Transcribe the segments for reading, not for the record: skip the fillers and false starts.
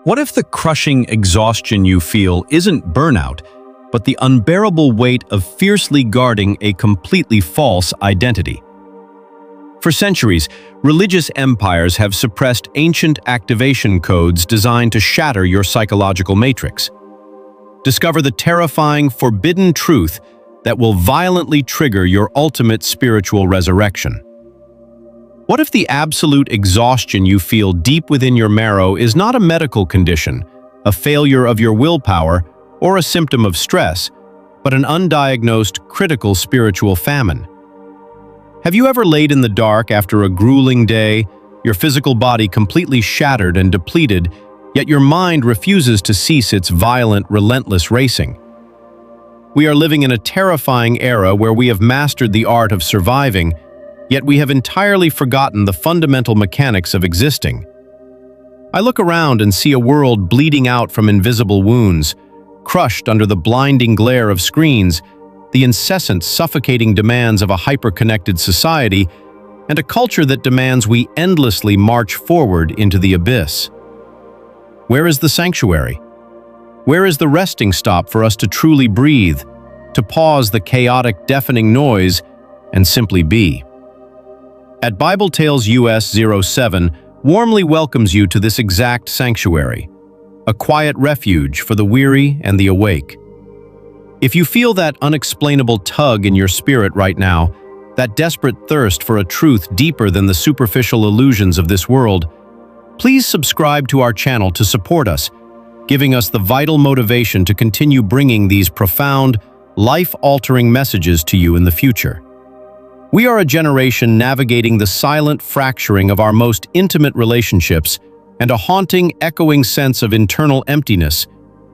What if the crushing exhaustion you feel isn't burnout, but the unbearable weight of fiercely guarding a completely false identity? For centuries, religious empires have suppressed ancient activation codes designed to shatter your psychological matrix. Discover the terrifying, forbidden truth that will violently trigger your ultimate spiritual resurrection. What if the absolute exhaustion you feel deep within your marrow is not a medical condition, a failure of your willpower, or a symptom of stress, but an undiagnosed, critical spiritual famine? Have you ever laid in the dark after a grueling day, your physical body completely shattered and depleted, yet your mind refuses to cease its violent, relentless racing? We are living in a terrifying era where we have mastered the art of surviving, yet we have entirely forgotten the fundamental mechanics of existing. I look around and see a world bleeding out from invisible wounds, crushed under the blinding glare of screens, the incessant, suffocating demands of a hyper-connected society, and a culture that demands we endlessly march forward into the abyss. Where is the sanctuary? Where is the resting stop for us to truly breathe, to pause the chaotic, deafening noise, and simply be? At Bible Tales US 07 warmly welcomes you to this exact sanctuary, a quiet refuge for the weary and the awake. If you feel that unexplainable tug in your spirit right now, that desperate thirst for a truth deeper than the superficial illusions of this world, please subscribe to our channel to support us, giving us the vital motivation to continue bringing these profound, life-altering messages to you in the future. We are a generation navigating the silent fracturing of our most intimate relationships and a haunting, echoing sense of internal emptiness,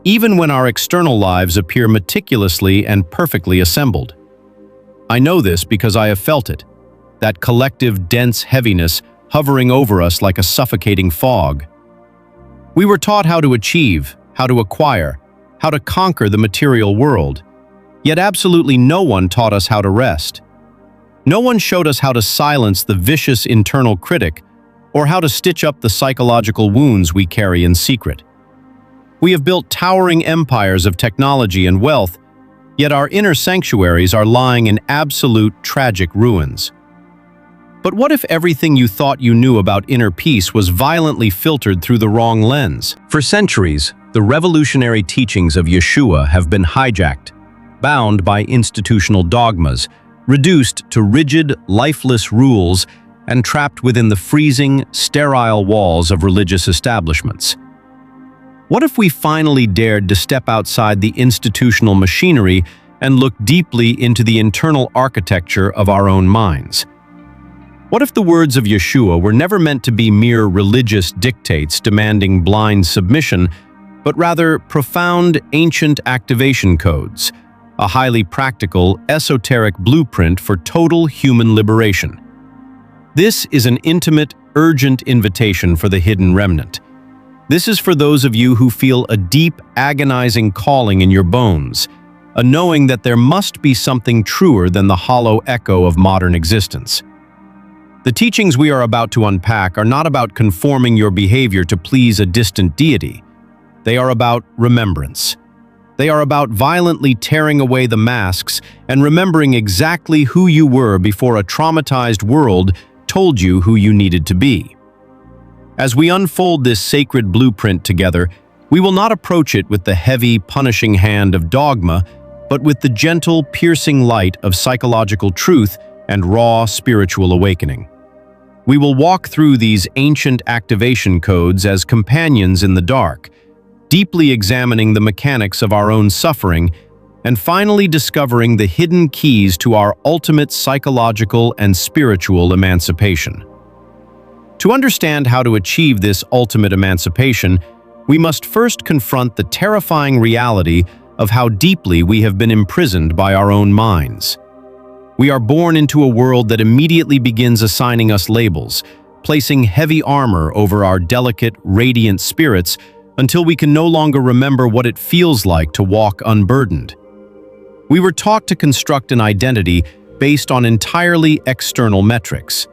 even when our external lives appear meticulously and perfectly assembled. I know this because I have felt it, that collective, dense heaviness hovering over us like a suffocating fog. We were taught how to achieve, how to acquire, how to conquer the material world, yet absolutely no one taught us how to rest. No one showed us how to silence the vicious internal critic or how to stitch up the psychological wounds we carry in secret. We have built towering empires of technology and wealth, yet our inner sanctuaries are lying in absolute tragic ruins. But what if everything you thought you knew about inner peace was violently filtered through the wrong lens? For centuries, the revolutionary teachings of Yeshua have been hijacked, bound by institutional dogmas, reduced to rigid, lifeless rules, and trapped within the freezing, sterile walls of religious establishments. What if we finally dared to step outside the institutional machinery and look deeply into the internal architecture of our own minds? What if the words of Yeshua were never meant to be mere religious dictates demanding blind submission, but rather profound, ancient activation codes, a highly practical, esoteric blueprint for total human liberation? This is an intimate, urgent invitation for the hidden remnant. This is for those of you who feel a deep, agonizing calling in your bones, a knowing that there must be something truer than the hollow echo of modern existence. The teachings we are about to unpack are not about conforming your behavior to please a distant deity. They are about remembrance. They are about violently tearing away the masks and remembering exactly who you were before a traumatized world told you who you needed to be. As we unfold this sacred blueprint together, we will not approach it with the heavy, punishing hand of dogma, but with the gentle, piercing light of psychological truth and raw spiritual awakening. We will walk through these ancient activation codes as companions in the dark, deeply examining the mechanics of our own suffering, and finally discovering the hidden keys to our ultimate psychological and spiritual emancipation. To understand how to achieve this ultimate emancipation, we must first confront the terrifying reality of how deeply we have been imprisoned by our own minds. We are born into a world that immediately begins assigning us labels, placing heavy armor over our delicate, radiant spirits until we can no longer remember what it feels like to walk unburdened. We were taught to construct an identity based on entirely external metrics: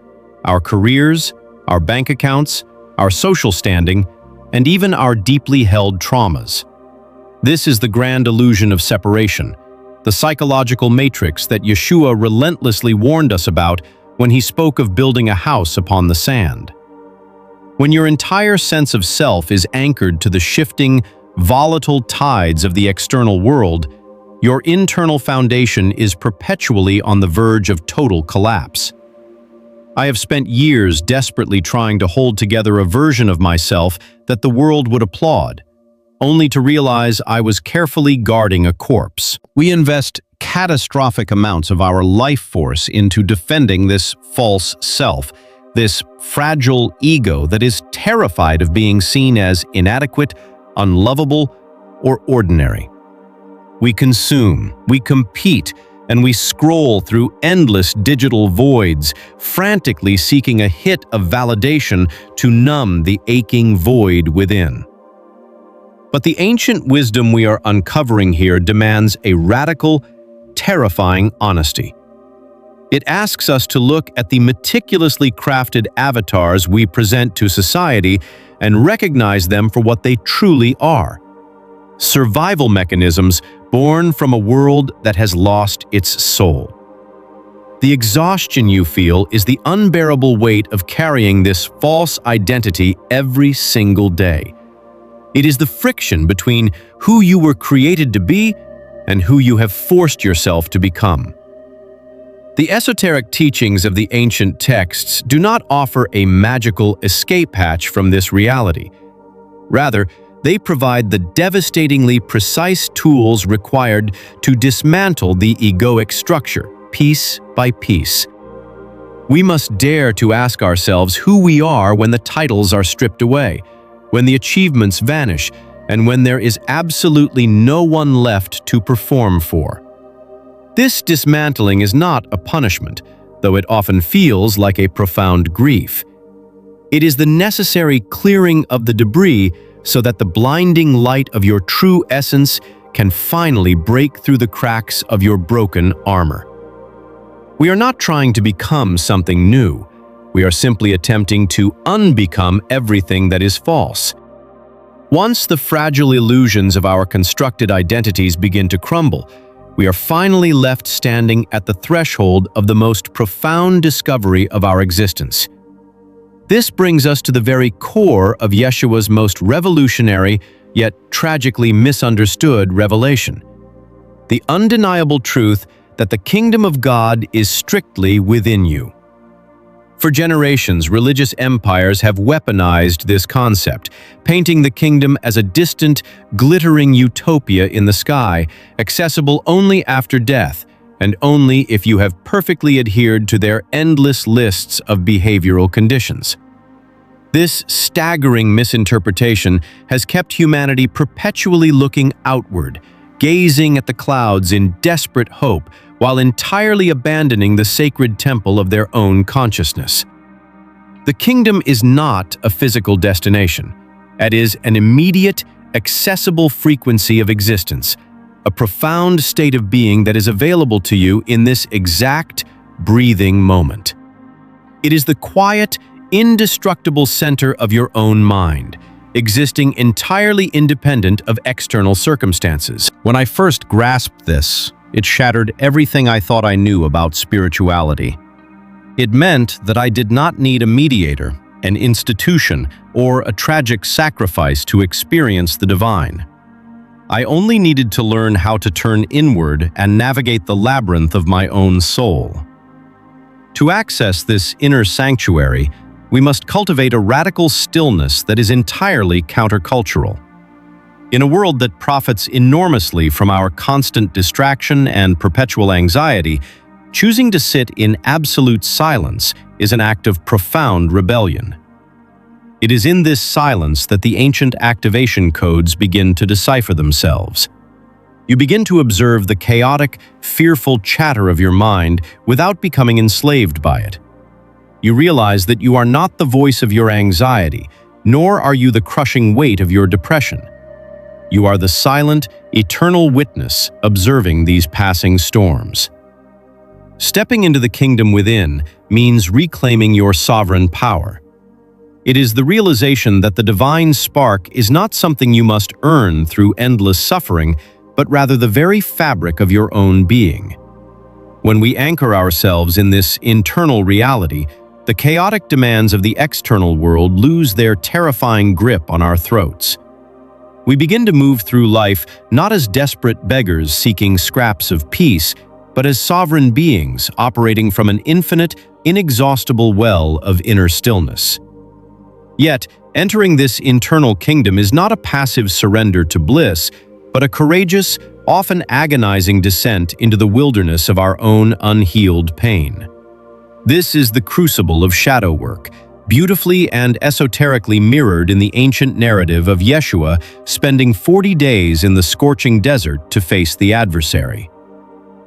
our careers, our bank accounts, our social standing, and even our deeply held traumas. This is the grand illusion of separation, the psychological matrix that Yeshua relentlessly warned us about when he spoke of building a house upon the sand. When your entire sense of self is anchored to the shifting, volatile tides of the external world, your internal foundation is perpetually on the verge of total collapse. I have spent years desperately trying to hold together a version of myself that the world would applaud, only to realize I was carefully guarding a corpse. We invest catastrophic amounts of our life force into defending this false self, this fragile ego that is terrified of being seen as inadequate, unlovable, or ordinary. We consume, we compete, and we scroll through endless digital voids, frantically seeking a hit of validation to numb the aching void within. But the ancient wisdom we are uncovering here demands a radical, terrifying honesty. It asks us to look at the meticulously crafted avatars we present to society and recognize them for what they truly are: survival mechanisms born from a world that has lost its soul. The exhaustion you feel is the unbearable weight of carrying this false identity every single day. It is the friction between who you were created to be and who you have forced yourself to become. The esoteric teachings of the ancient texts do not offer a magical escape hatch from this reality. Rather, they provide the devastatingly precise tools required to dismantle the egoic structure, piece by piece. We must dare to ask ourselves who we are when the titles are stripped away, when the achievements vanish, and when there is absolutely no one left to perform for. This dismantling is not a punishment, though it often feels like a profound grief. It is the necessary clearing of the debris so that the blinding light of your true essence can finally break through the cracks of your broken armor. We are not trying to become something new. We are simply attempting to unbecome everything that is false. Once the fragile illusions of our constructed identities begin to crumble, we are finally left standing at the threshold of the most profound discovery of our existence. This brings us to the very core of Yeshua's most revolutionary, yet tragically misunderstood revelation: the undeniable truth that the kingdom of God is strictly within you. For generations, religious empires have weaponized this concept, painting the kingdom as a distant, glittering utopia in the sky, accessible only after death, and only if you have perfectly adhered to their endless lists of behavioral conditions. This staggering misinterpretation has kept humanity perpetually looking outward, gazing at the clouds in desperate hope, while entirely abandoning the sacred temple of their own consciousness. The kingdom is not a physical destination. It is an immediate, accessible frequency of existence, a profound state of being that is available to you in this exact, breathing moment. It is the quiet, indestructible center of your own mind, existing entirely independent of external circumstances. When I first grasped this, it shattered everything I thought I knew about spirituality. It meant that I did not need a mediator, an institution, or a tragic sacrifice to experience the divine. I only needed to learn how to turn inward and navigate the labyrinth of my own soul. To access this inner sanctuary, we must cultivate a radical stillness that is entirely countercultural. In a world that profits enormously from our constant distraction and perpetual anxiety, choosing to sit in absolute silence is an act of profound rebellion. It is in this silence that the ancient activation codes begin to decipher themselves. You begin to observe the chaotic, fearful chatter of your mind without becoming enslaved by it. You realize that you are not the voice of your anxiety, nor are you the crushing weight of your depression. You are the silent, eternal witness observing these passing storms. Stepping into the kingdom within means reclaiming your sovereign power. It is the realization that the divine spark is not something you must earn through endless suffering, but rather the very fabric of your own being. When we anchor ourselves in this internal reality, the chaotic demands of the external world lose their terrifying grip on our throats. We begin to move through life not as desperate beggars seeking scraps of peace, but as sovereign beings operating from an infinite, inexhaustible well of inner stillness. Yet, entering this internal kingdom is not a passive surrender to bliss, but a courageous, often agonizing descent into the wilderness of our own unhealed pain. This is the crucible of shadow work, beautifully and esoterically mirrored in the ancient narrative of Yeshua spending 40 days in the scorching desert to face the adversary.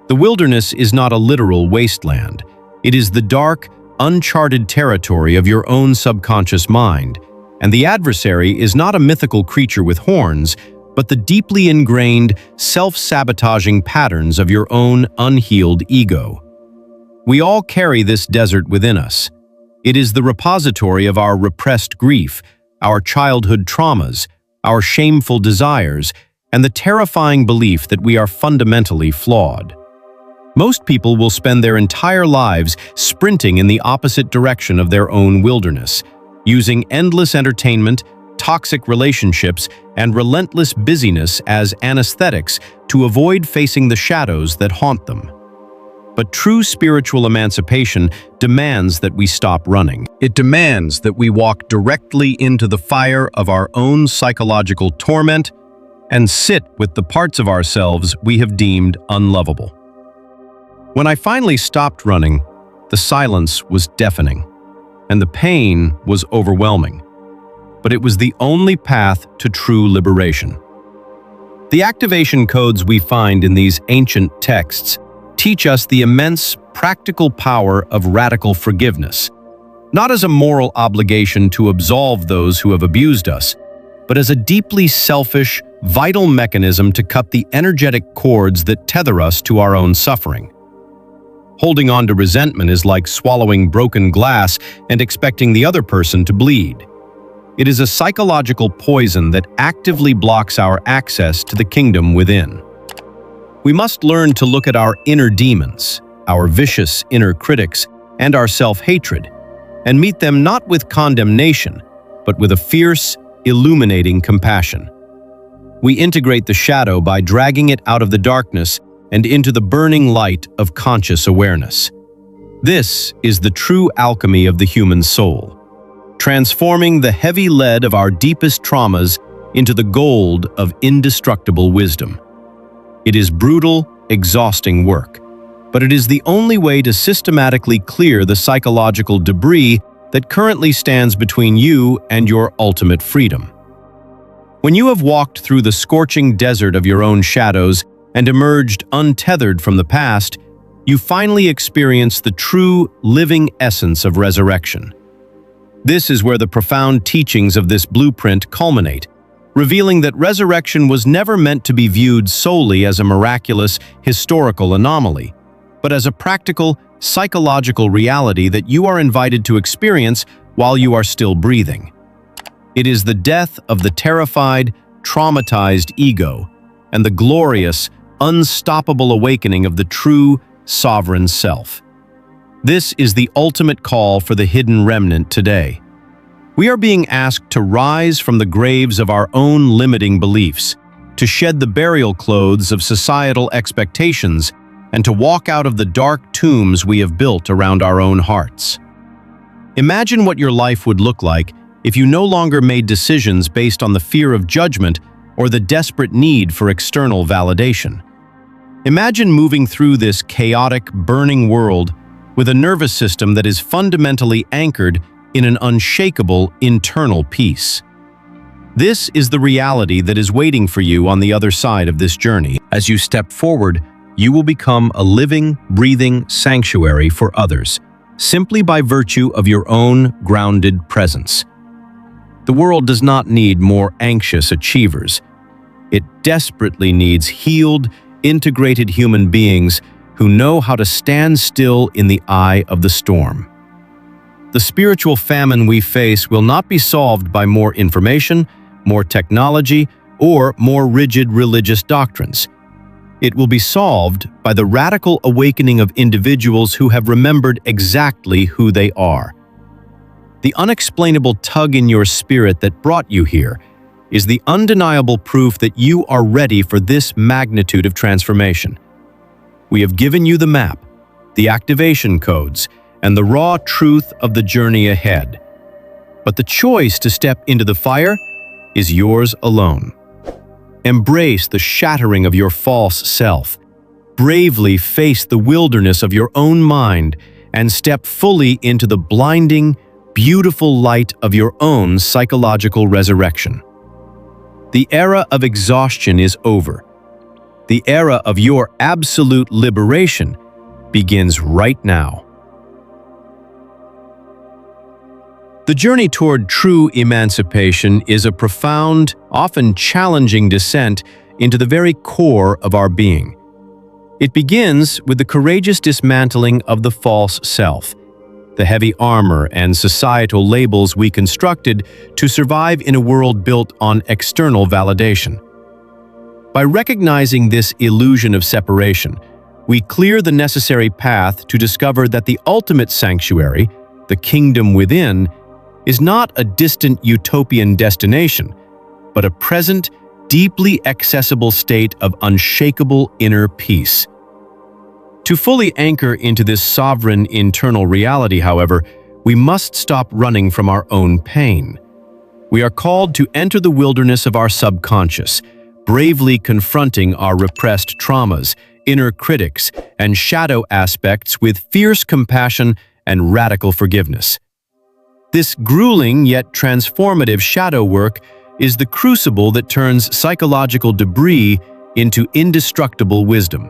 The wilderness is not a literal wasteland. It is the dark, uncharted territory of your own subconscious mind, and the adversary is not a mythical creature with horns, but the deeply ingrained, self-sabotaging patterns of your own unhealed ego. We all carry this desert within us. It is the repository of our repressed grief, our childhood traumas, our shameful desires, and the terrifying belief that we are fundamentally flawed. Most people will spend their entire lives sprinting in the opposite direction of their own wilderness, using endless entertainment, toxic relationships, and relentless busyness as anesthetics to avoid facing the shadows that haunt them. But true spiritual emancipation demands that we stop running. It demands that we walk directly into the fire of our own psychological torment and sit with the parts of ourselves we have deemed unlovable. When I finally stopped running, the silence was deafening, and the pain was overwhelming. But it was the only path to true liberation. The activation codes we find in these ancient texts teach us the immense, practical power of radical forgiveness, not as a moral obligation to absolve those who have abused us, but as a deeply selfish, vital mechanism to cut the energetic cords that tether us to our own suffering. Holding on to resentment is like swallowing broken glass and expecting the other person to bleed. It is a psychological poison that actively blocks our access to the kingdom within. We must learn to look at our inner demons, our vicious inner critics, and our self-hatred, and meet them not with condemnation, but with a fierce, illuminating compassion. We integrate the shadow by dragging it out of the darkness and into the burning light of conscious awareness. This is the true alchemy of the human soul, transforming the heavy lead of our deepest traumas into the gold of indestructible wisdom. It is brutal, exhausting work, but it is the only way to systematically clear the psychological debris that currently stands between you and your ultimate freedom. When you have walked through the scorching desert of your own shadows and emerged untethered from the past, you finally experience the true, living essence of resurrection. This is where the profound teachings of this blueprint culminate, revealing that resurrection was never meant to be viewed solely as a miraculous, historical anomaly, but as a practical, psychological reality that you are invited to experience while you are still breathing. It is the death of the terrified, traumatized ego, and the glorious, unstoppable awakening of the true, sovereign self. This is the ultimate call for the hidden remnant today. We are being asked to rise from the graves of our own limiting beliefs, to shed the burial clothes of societal expectations, and to walk out of the dark tombs we have built around our own hearts. Imagine what your life would look like if you no longer made decisions based on the fear of judgment or the desperate need for external validation. Imagine moving through this chaotic, burning world with a nervous system that is fundamentally anchored in an unshakable internal peace. This is the reality that is waiting for you on the other side of this journey. As you step forward, you will become a living, breathing sanctuary for others, simply by virtue of your own grounded presence. The world does not need more anxious achievers. It desperately needs healed, integrated human beings who know how to stand still in the eye of the storm. The spiritual famine we face will not be solved by more information, more technology, or more rigid religious doctrines. It will be solved by the radical awakening of individuals who have remembered exactly who they are. The unexplainable tug in your spirit that brought you here is the undeniable proof that you are ready for this magnitude of transformation. We have given you the map, the activation codes, and the raw truth of the journey ahead. But the choice to step into the fire is yours alone. Embrace the shattering of your false self. Bravely face the wilderness of your own mind and step fully into the blinding, beautiful light of your own psychological resurrection. The era of exhaustion is over. The era of your absolute liberation begins right now. The journey toward true emancipation is a profound, often challenging descent into the very core of our being. It begins with the courageous dismantling of the false self, the heavy armor and societal labels we constructed to survive in a world built on external validation. By recognizing this illusion of separation, we clear the necessary path to discover that the ultimate sanctuary, the kingdom within, is not a distant utopian destination, but a present, deeply accessible state of unshakable inner peace. To fully anchor into this sovereign internal reality, however, we must stop running from our own pain. We are called to enter the wilderness of our subconscious, bravely confronting our repressed traumas, inner critics, and shadow aspects with fierce compassion and radical forgiveness. This grueling yet transformative shadow work is the crucible that turns psychological debris into indestructible wisdom.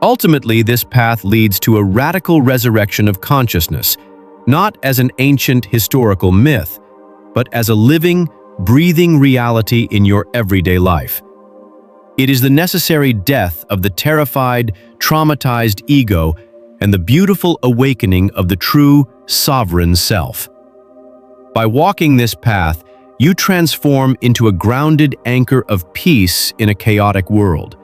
Ultimately, this path leads to a radical resurrection of consciousness, not as an ancient historical myth, but as a living, breathing reality in your everyday life. It is the necessary death of the terrified, traumatized ego and the beautiful awakening of the true, sovereign self. By walking this path, you transform into a grounded anchor of peace in a chaotic world,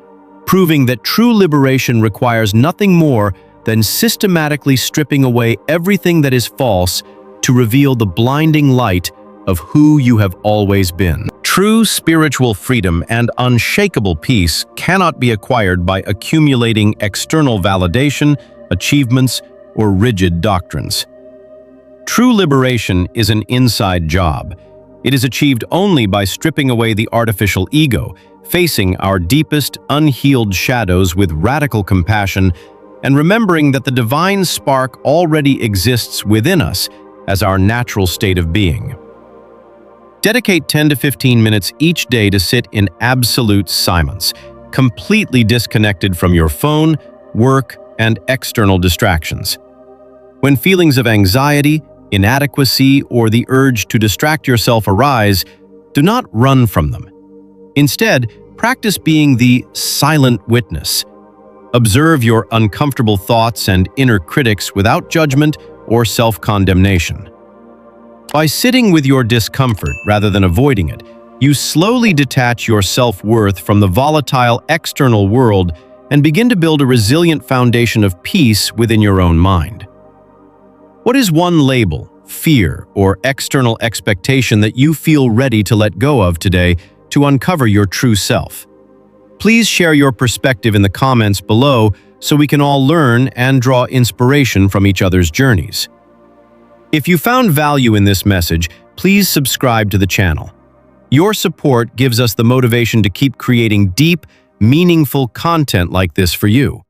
proving that true liberation requires nothing more than systematically stripping away everything that is false to reveal the blinding light of who you have always been. True spiritual freedom and unshakable peace cannot be acquired by accumulating external validation, achievements, or rigid doctrines. True liberation is an inside job. It is achieved only by stripping away the artificial ego, facing our deepest, unhealed shadows with radical compassion, and remembering that the divine spark already exists within us as our natural state of being. Dedicate 10 to 15 minutes each day to sit in absolute silence, completely disconnected from your phone, work, and external distractions. When feelings of anxiety, inadequacy, or the urge to distract yourself arise, do not run from them. Instead, practice being the silent witness. Observe your uncomfortable thoughts and inner critics without judgment or self-condemnation. By sitting with your discomfort rather than avoiding it, you slowly detach your self-worth from the volatile external world and begin to build a resilient foundation of peace within your own mind. What is one label, fear, or external expectation that you feel ready to let go of today to uncover your true self? Please share your perspective in the comments below so we can all learn and draw inspiration from each other's journeys. If you found value in this message, please subscribe to the channel. Your support gives us the motivation to keep creating deep, meaningful content like this for you.